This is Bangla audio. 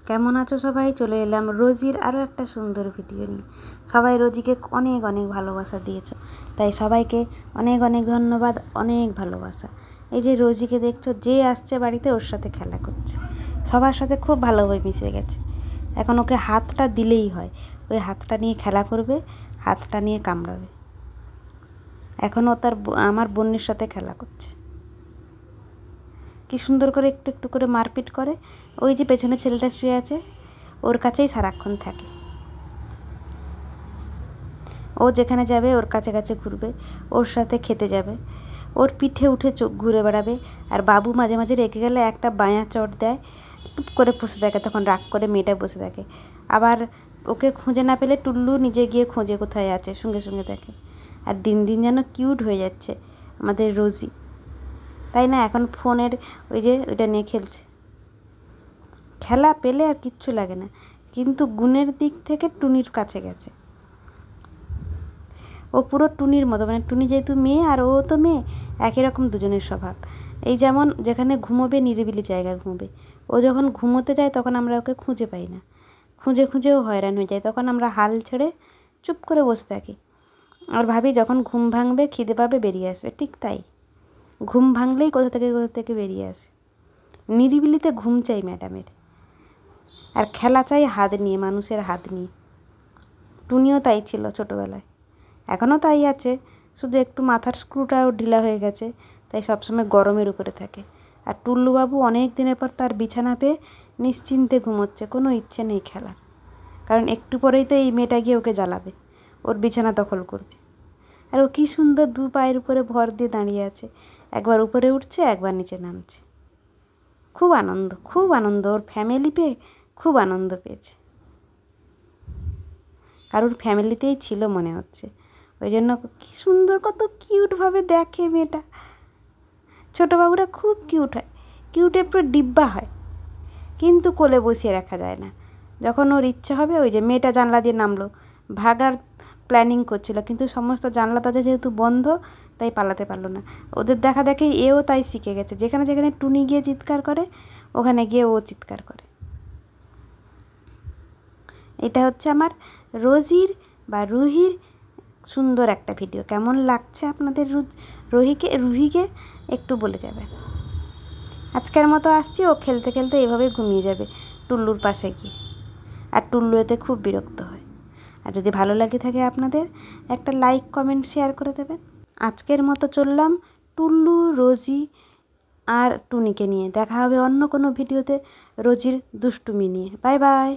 কেমন আছো সবাই? চলে এলাম রোজির আরও একটা সুন্দর ভিডিও নিয়ে। সবাই রোজিকে অনেক অনেক ভালোবাসা দিয়েছো, তাই সবাইকে অনেক অনেক ধন্যবাদ, অনেক ভালোবাসা। এই যে রোজিকে দেখছো, যে আসছে বাড়িতে ওর সাথে খেলা করছে, সবার সাথে খুব ভালোভাবে মিশে গেছে। এখন ওকে হাতটা দিলেই হয়, ওই হাতটা নিয়ে খেলা করবে, হাতটা নিয়ে কামড়াবে। এখনও আমার বোনের সাথে খেলা করছে। কি সুন্দর করে একটু একটু করে মারপিট করে। ওই যে পেছনে ছেলেটা শুয়ে আছে, ওর কাছেই সারাক্ষণ থাকে। ও যেখানে যাবে ওর কাছে কাছে ঘুরবে, ওর সাথে খেতে যাবে, ওর পিঠে উঠে চোখ ঘুরে বেড়াবে। আর বাবু মাঝে মাঝে রেগে গেলে একটা বায়া চট দেয়, টুপ করে বসে থাকে, তখন রাগ করে মেয়েটা বসে থাকে। আবার ওকে খুঁজে না পেলে টুল্লু নিজে গিয়ে খোঁজে কোথায় আছে, সঙ্গে সঙ্গে থাকে। আর দিন দিন যেন কিউট হয়ে যাচ্ছে আমাদের রোজি, তাই না? এখন ফোনের ওই যে ওইটা নিয়ে খেলছে। খেলা পেলে আর কিচ্ছু লাগে না, কিন্তু গুণের দিক থেকে টুনির কাছে গেছে। ও পুরো টুনির মতো, মানে টুনি যেহেতু মেয়ে আর ও তো মেয়ে, একই রকম দুজনের স্বভাব। এই যেমন যেখানে ঘুমোবে নিরিবিলি জায়গায় ঘুমোবে, ও যখন ঘুমোতে যায় তখন আমরা ওকে খুঁজে পাই না, খুঁজে খুঁজেও হয়রান হয়ে যায়। তখন আমরা হাল ছেড়ে চুপ করে বসে থাকি আর ভাবি যখন ঘুম ভাঙবে, খিদে পাবে, বেরিয়ে আসবে। ঠিক তাই, ঘুম ভাঙলেই কোথা থেকে বেরিয়ে আসে। নিরিবিলিতে ঘুম চাই ম্যাডামের, আর খেলা চাই হাত নিয়ে, মানুষের হাত নিয়ে। টুনিও তাই ছিল ছোটোবেলায়, এখনও তাই আছে, শুধু একটু মাথার স্ক্রুটাও ঢিলা হয়ে গেছে, তাই সবসময় গরমের উপরে থাকে। আর টুল্লুবাবু অনেক দিনের পর তার বিছানা পেয়ে নিশ্চিন্তে ঘুমোচ্ছে, কোনো ইচ্ছে নেই খেলার। কারণ একটু পরেই তো এই মেয়েটা গিয়ে ওকে জ্বালাবে, ওর বিছানা দখল করবে। আর ও কী সুন্দর দু পায়ের উপরে ভর দিয়ে দাঁড়িয়ে আছে, একবার উপরে উঠছে, একবার নিচে নামছে। খুব আনন্দ, খুব আনন্দ, ওর ফ্যামিলি পেয়ে খুব আনন্দ পেয়েছে। কারোর ফ্যামিলিতেই ছিল মনে হচ্ছে, ওই জন্য কী সুন্দর, কত কিউটভাবে দেখে মেয়েটা। ছোটো বাবুরা খুব কিউট হয়, কিউটে পুরো ডিব্বা হয়, কিন্তু কোলে বসিয়ে রাখা যায় না। যখন ওর ইচ্ছা হবে, ওই যে মেয়েটা জানলা দিয়ে নামলো, ভাগার প্ল্যানিং করছিল, কিন্তু সমস্ত জানলা দরজা যেহেতু বন্ধ, তাই পালাতে পারলো না। ওদের দেখা দেখে এও তাই শিখে গেছে, যেখানে যেখানে টুনি গিয়ে চিৎকার করে, ওখানে গিয়ে ও চিৎকার করে। এটা হচ্ছে আমার রোজির বা রুহির সুন্দর একটা ভিডিও। কেমন লাগছে আপনাদের রুহিকে একটু বলে যাবেন। আজকের মতো আসছি, ও খেলতে খেলতে এভাবে ঘুমিয়ে যাবে টুল্লুর পাশে গিয়ে, আর টুল্লু এতে খুব বিরক্ত হয়। আর যদি ভালো লাগে থাকে আপনাদের, একটা লাইক কমেন্ট শেয়ার করে দেবেন। আজকের মতো চললাম টুল্লু, রোজি আর টুনিকে নিয়ে। দেখা হবে অন্য কোনো ভিডিওতে রোজির দুষ্টুমি নিয়ে। Bye bye.